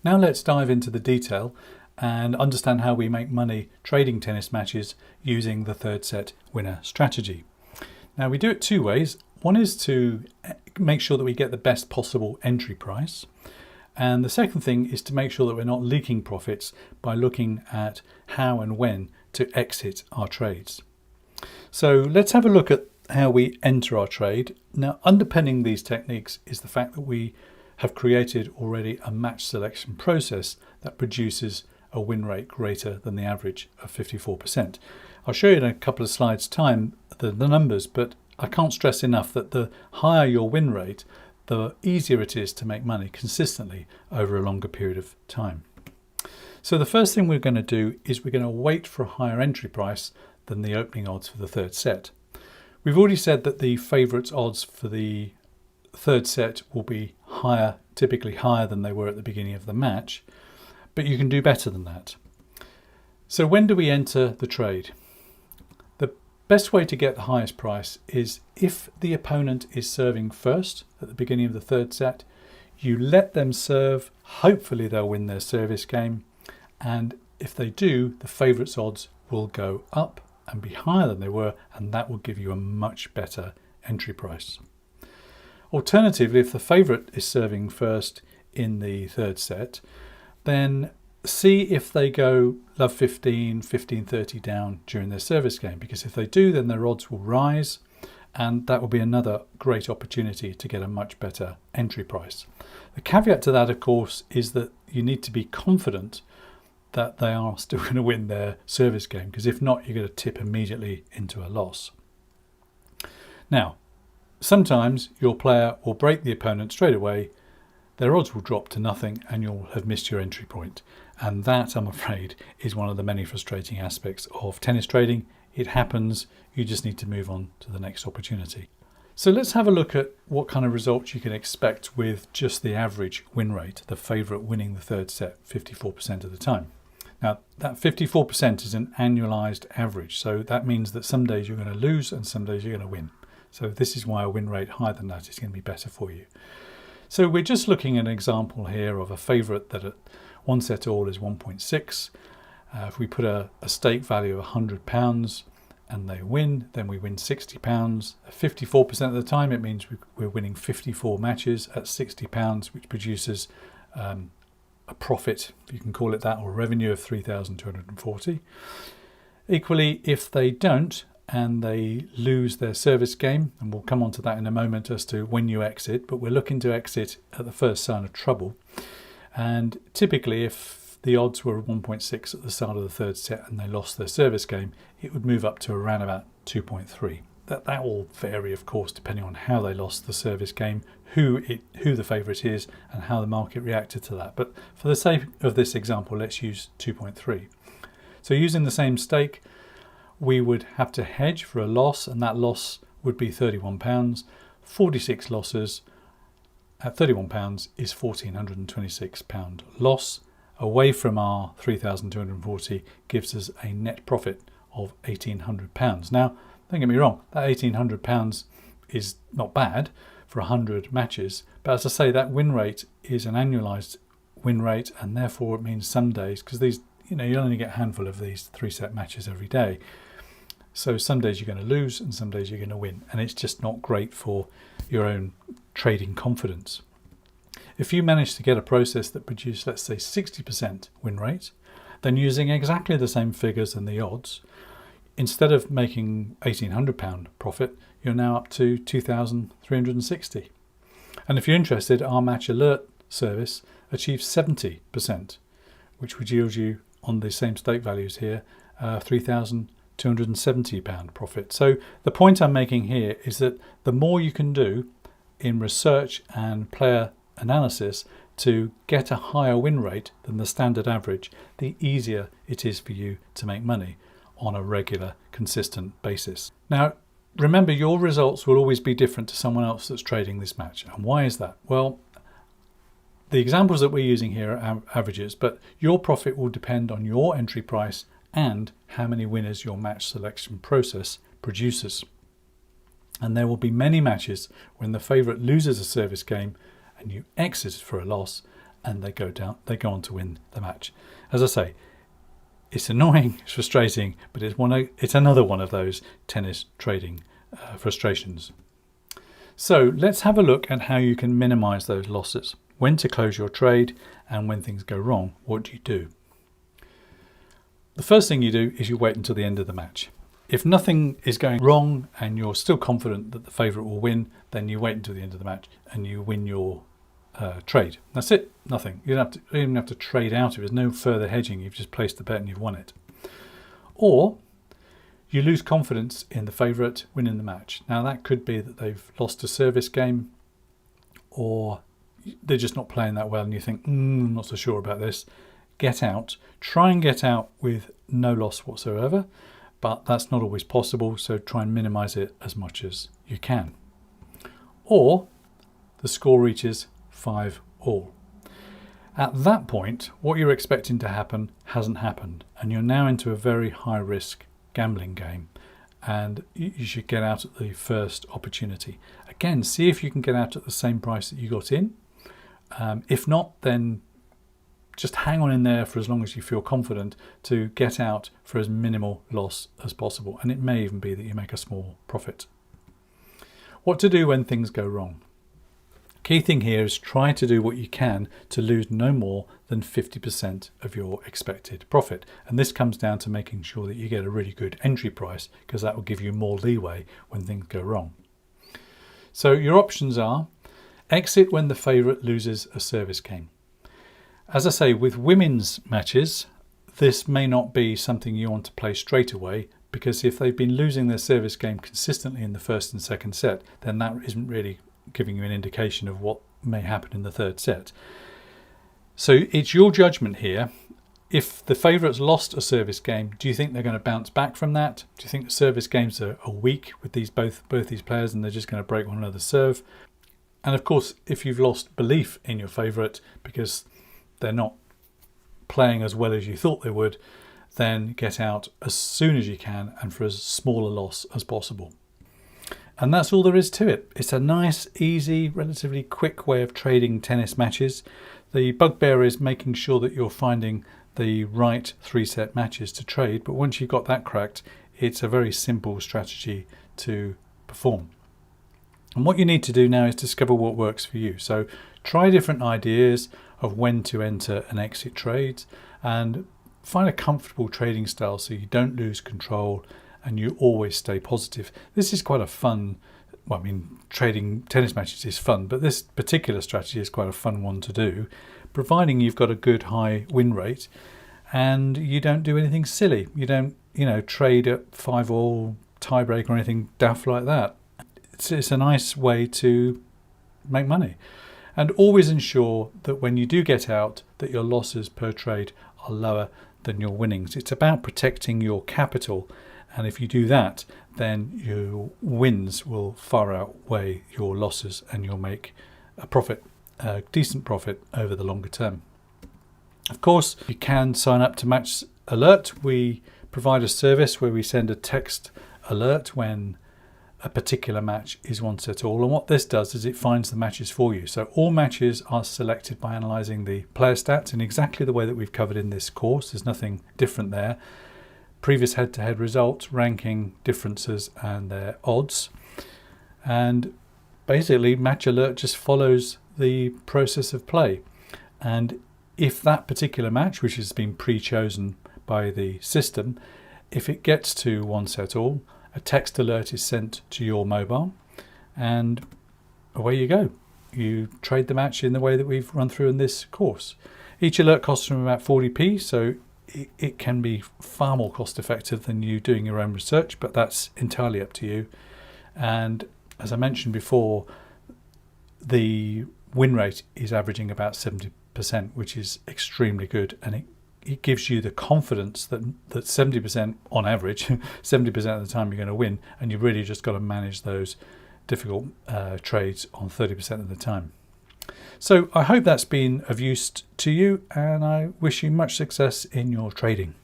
Now let's dive into the detail and understand how we make money trading tennis matches using the third set winner strategy. Now we do it two ways. One is to make sure that we get the best possible entry price. And the second thing is to make sure that we're not leaking profits by looking at how and when to exit our trades. So let's have a look at how we enter our trade. Now, underpinning these techniques is the fact that we have created already a match selection process that produces a win rate greater than the average of 54%. I'll show you in a couple of slides' time the numbers, but I can't stress enough that the higher your win rate, the easier it is to make money consistently over a longer period of time. So the first thing we're going to do is we're going to wait for a higher entry price than the opening odds for the third set. We've already said that the favourites odds for the third set will be higher, typically higher than they were at the beginning of the match, but you can do better than that. So when do we enter the trade? The best way to get the highest price is if the opponent is serving first at the beginning of the third set, you let them serve, hopefully they'll win their service game, and if they do, the favourites odds will go up and be higher than they were, and that will give you a much better entry price. Alternatively, if the favourite is serving first in the third set, then see if they go love 15, 15-30 down during their service game, because if they do, then their odds will rise, and that will be another great opportunity to get a much better entry price. The caveat to that, of course, is that you need to be confident that they are still going to win their service game, because if not, you're going to tip immediately into a loss. Now, sometimes your player will break the opponent straight away, their odds will drop to nothing, and you'll have missed your entry point. And that, I'm afraid, is one of the many frustrating aspects of tennis trading. It happens, you just need to move on to the next opportunity. So let's have a look at what kind of results you can expect with just the average win rate, the favourite winning the third set 54% of the time. Now, that 54% is an annualized average, so that means that some days you're going to lose and some days you're going to win. So this is why a win rate higher than that is going to be better for you. So we're just looking at an example here of a favourite that at one set all is 1.6. If we put a stake value of £100 and they win, then we win £60. 54% of the time, it means we're winning 54 matches at £60, which produces a profit, if you can call it that, or revenue of 3,240. Equally, if they don't and they lose their service game, and we'll come on to that in a moment as to when you exit, but we're looking to exit at the first sign of trouble. And typically, if the odds were 1.6 at the start of the third set and they lost their service game, it would move up to around about 2.3. That will vary, of course, depending on how they lost the service game, who the favourite is, and how the market reacted to that. But for the sake of this example, let's use 2.3. So using the same stake, we would have to hedge for a loss, and that loss would be £31. 46 losses at £31 is £1,426 loss. Away from our 3,240 gives us a net profit of £1,800. Now, don't get me wrong, that £1,800 is not bad for 100 matches, but as I say, that win rate is an annualized win rate, and therefore it means some days, because these, you only get a handful of these 3-set matches every day, so some days you're going to lose and some days you're going to win, and it's just not great for your own trading confidence. If you manage to get a process that produces, let's say, 60% win rate, then using exactly the same figures and the odds, instead of making £1,800 profit, you're now up to 2,360. And if you're interested, our MatchAlert service achieves 70%, which would yield you, on the same stake values here, £3,270 profit. So the point I'm making here is that the more you can do in research and player analysis to get a higher win rate than the standard average, the easier it is for you to make money on a regular, consistent basis. Now, remember, your results will always be different to someone else that's trading this match. And why is that? Well, the examples that we're using here are averages, but your profit will depend on your entry price and how many winners your match selection process produces. And there will be many matches when the favourite loses a service game and you exit for a loss, and they go on to win the match. As I say, it's annoying, it's frustrating, but it's another one of those tennis trading frustrations. So let's have a look at how you can minimize those losses, when to close your trade, and when things go wrong, what do you do? The first thing you do is you wait until the end of the match. If nothing is going wrong and you're still confident that the favourite will win, then you wait until the end of the match and you win your trade. That's it, nothing. You don't even have to trade out of it. There's no further hedging. You've just placed the bet and you've won it. Or you lose confidence in the favourite winning the match. Now that could be that they've lost a service game, or they're just not playing that well and you think, I'm not so sure about this. Get out. Try and get out with no loss whatsoever, but that's not always possible, so try and minimize it as much as you can. Or the score reaches 5-all. At that point, what you're expecting to happen hasn't happened, and you're now into a very high risk gambling game, and you should get out at the first opportunity. Again, see if you can get out at the same price that you got in. If not, then just hang on in there for as long as you feel confident to get out for as minimal loss as possible. And it may even be that you make a small profit. What to do when things go wrong? Key thing here is try to do what you can to lose no more than 50% of your expected profit. And this comes down to making sure that you get a really good entry price, because that will give you more leeway when things go wrong. So your options are: exit when the favourite loses a service game. As I say, with women's matches, this may not be something you want to play straight away, because if they've been losing their service game consistently in the first and second set, then that isn't really giving you an indication of what may happen in the third set. So it's your judgment here. If the favourites lost a service game, do you think they're going to bounce back from that? Do you think the service games are weak with both these players and they're just going to break one another's serve? And of course, if you've lost belief in your favourite because they're not playing as well as you thought they would, then get out as soon as you can and for as small a loss as possible. And that's all there is to it. It's a nice, easy, relatively quick way of trading tennis matches. The bugbear is making sure that you're finding the right 3-set matches to trade, but once you've got that cracked, it's a very simple strategy to perform. And what you need to do now is discover what works for you. So try different ideas of when to enter and exit trades, and find a comfortable trading style so you don't lose control and you always stay positive. This is quite a fun, well, I mean, trading tennis matches is fun, but this particular strategy is quite a fun one to do, providing you've got a good high win rate and you don't do anything silly. You don't, trade at 5-all, tiebreak or anything daft like that. It's a nice way to make money. And always ensure that when you do get out, that your losses per trade are lower than your winnings. It's about protecting your capital. And if you do that, then your wins will far outweigh your losses and you'll make a profit, a decent profit over the longer term. Of course, you can sign up to MatchAlert. We provide a service where we send a text alert when a particular match is 1-all, and what this does is it finds the matches for you. So all matches are selected by analysing the player stats in exactly the way that we've covered in this course. There's nothing different there. Previous head-to-head results, ranking differences and their odds, and basically MatchAlert just follows the process of play. And if that particular match, which has been pre-chosen by the system, if it gets to 1-all, a text alert is sent to your mobile and away you go. You trade the match in the way that we've run through in this course. Each alert costs from about 40p, so it can be far more cost effective than you doing your own research, but that's entirely up to you. And as I mentioned before, the win rate is averaging about 70%, which is extremely good, and it gives you the confidence that 70% on average, 70% of the time you're going to win, and you've really just got to manage those difficult trades on 30% of the time. So I hope that's been of use to you, and I wish you much success in your trading.